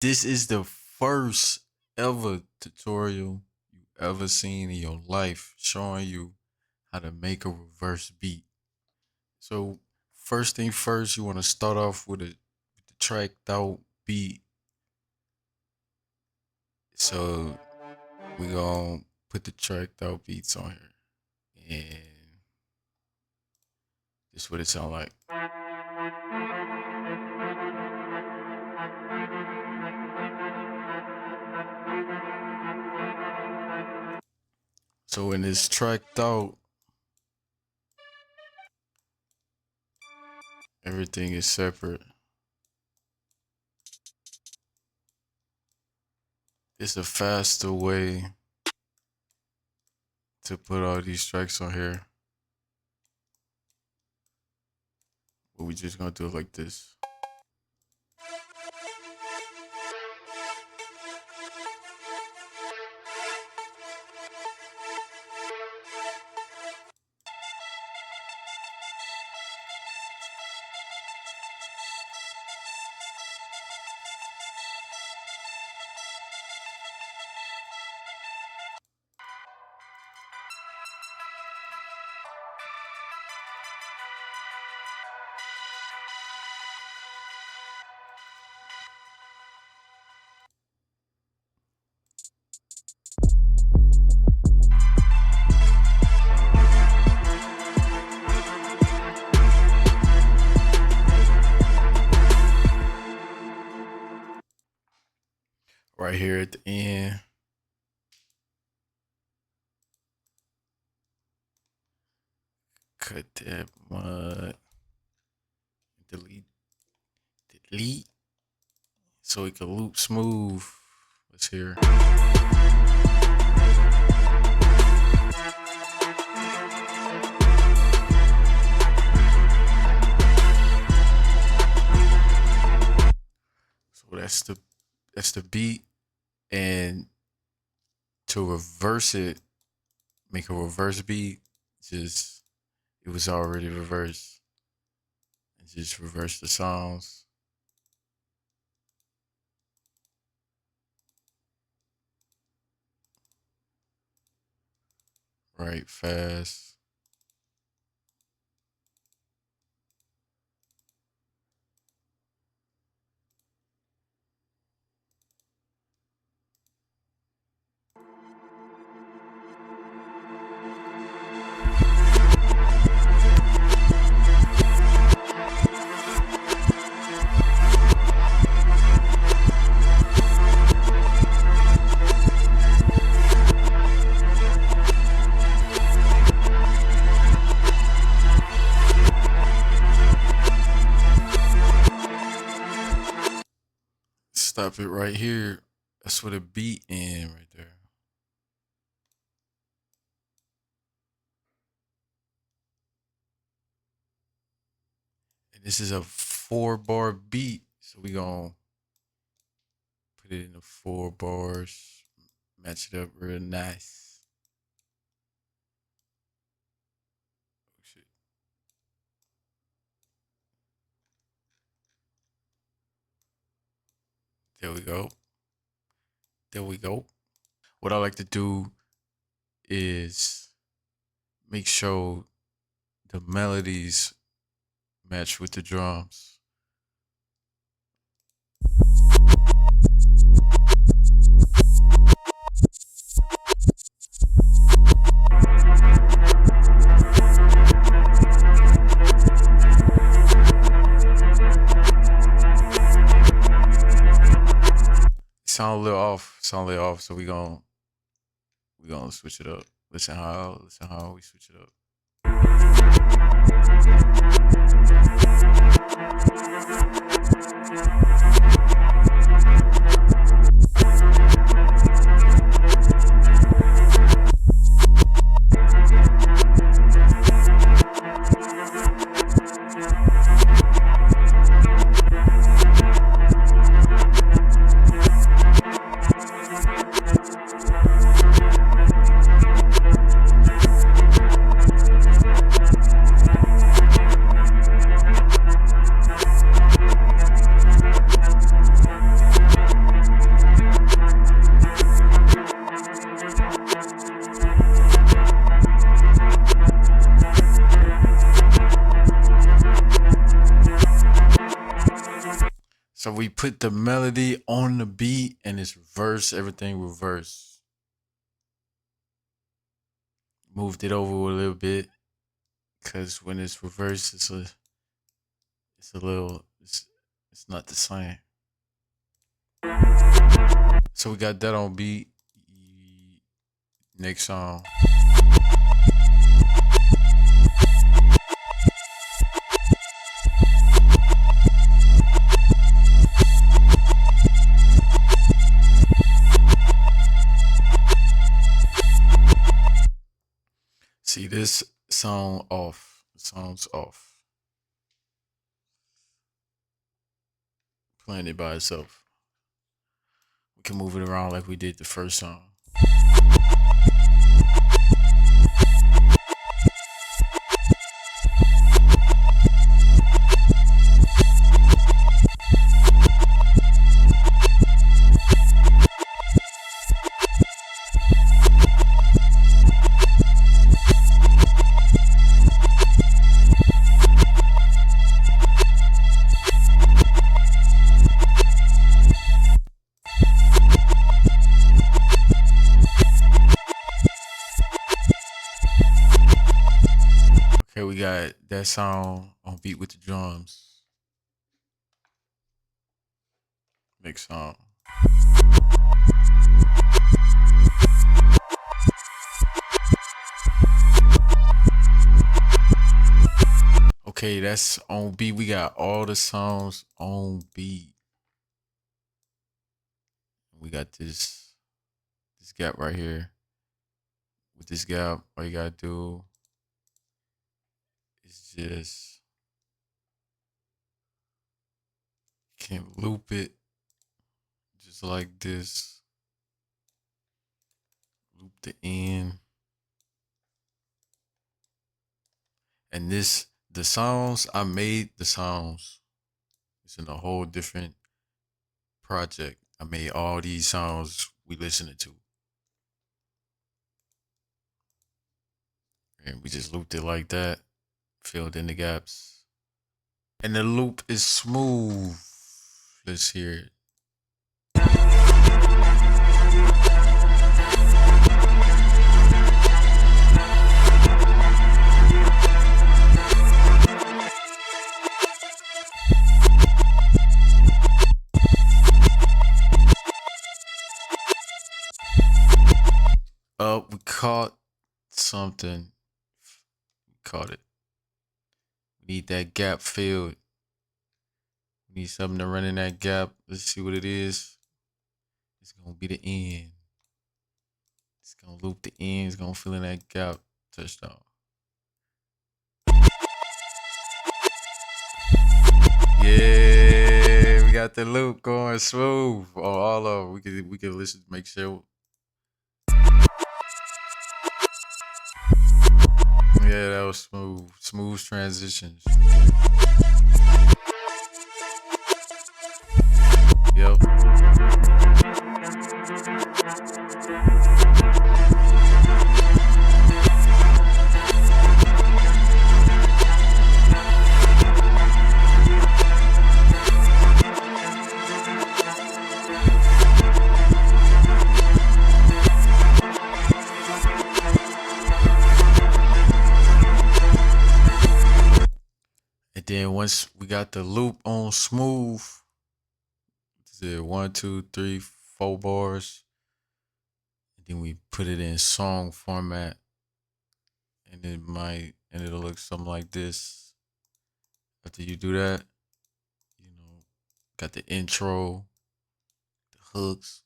This is the first ever tutorial you ever seen in your life showing you how to make a reverse beat. So first thing first, you want to start off with the tracked out beat. So we gonna put the tracked out beats on here, and this is what it sound like. So when it's tracked out, everything is separate. It's a faster way to put all these tracks on here. But we just gonna do it like this. Right here at the end. Cut that mud. Delete. Delete. So it can loop smooth. Let's hear. So that's the beat. And to reverse it, make a reverse beat, just it was already reversed. And just reverse the sounds. Right, fast. Stop it right here. That's what a beat in right there. And this is a 4-bar beat. So we gonna put it in the 4 bars, match it up real nice. Oh, shit. There we go. There we go. What I like to do is make sure the melodies match with the drums. Sound a little off. Sound a little off. So we gonna switch it up. Listen how we switch it up. So we put the melody on the beat and it's reverse, everything reverse. Moved it over a little bit because when it's reversed, it's a little, it's not the same. So we got that on beat. Next song. See this song off. The song's off. Playing it by itself. We can move it around like we did the first song. Okay, we got that song on beat with the drums. Next song. Okay, that's on beat. We got all the songs on beat. We got this gap right here. With this gap, all you gotta do is just can loop it just like this. Loop the end. And the songs, I made the songs. It's in a whole different project. I made all these songs we listening to. And we just looped it like that. Filled in the gaps. And the loop is smooth. Let's hear it. We caught something. We caught it. We need that gap filled. We need something to run in that gap. Let's see what it is. It's gonna be the end. It's gonna loop the end. It's gonna fill in that gap. Touchdown. Yeah, we got the loop going smooth. Oh, all of them. We can listen, make sure. Yeah, that was smooth. Smooth transitions. Yep. And then once we got the loop on smooth, did 1, 2, 3, 4 bars. And then we put it in song format. And it'll look something like this. After you do that, got the intro, the hooks.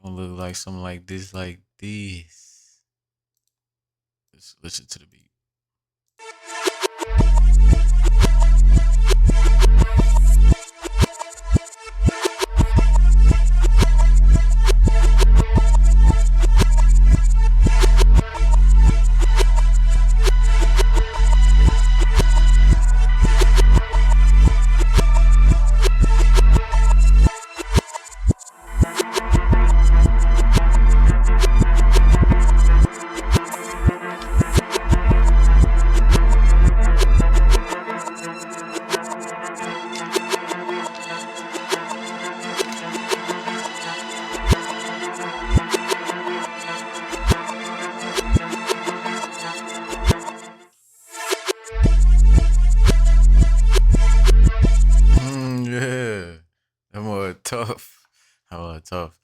Gonna look like something like this, like this. Let's listen to the beat. Tough. Tough.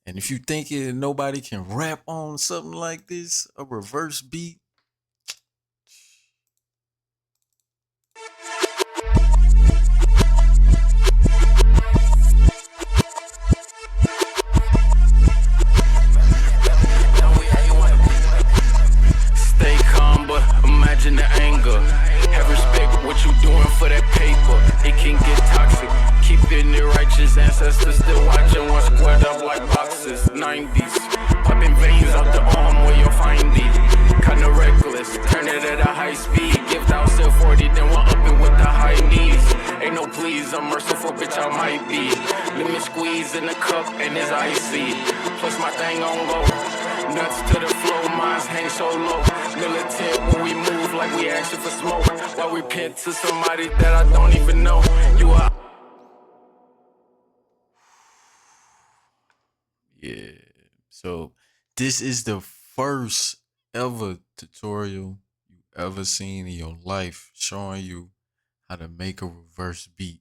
And if you think nobody can rap on something like this, a reverse beat, Stay calm, but imagine the anger. Have respect what you doing for that paper. It can get toxic. Keeping it righteous, ancestors still watching. One squared up like boxes. 90s. Popping veins out the arm where you'll find these. Kinda reckless. Turn it at a high speed. Gift out still 40, then we'll up it with the high knees. Ain't no please, I'm merciful, bitch, I might be. Lemon squeeze in the cup and it's icy. Plus my thing on go. Nuts to the flow, minds hang so low. Militant when we move like we asking for smoke. While we pin to somebody that I don't even know. You are. yeah. So this is the first ever tutorial you ever seen in your life showing you how to make a reverse beat.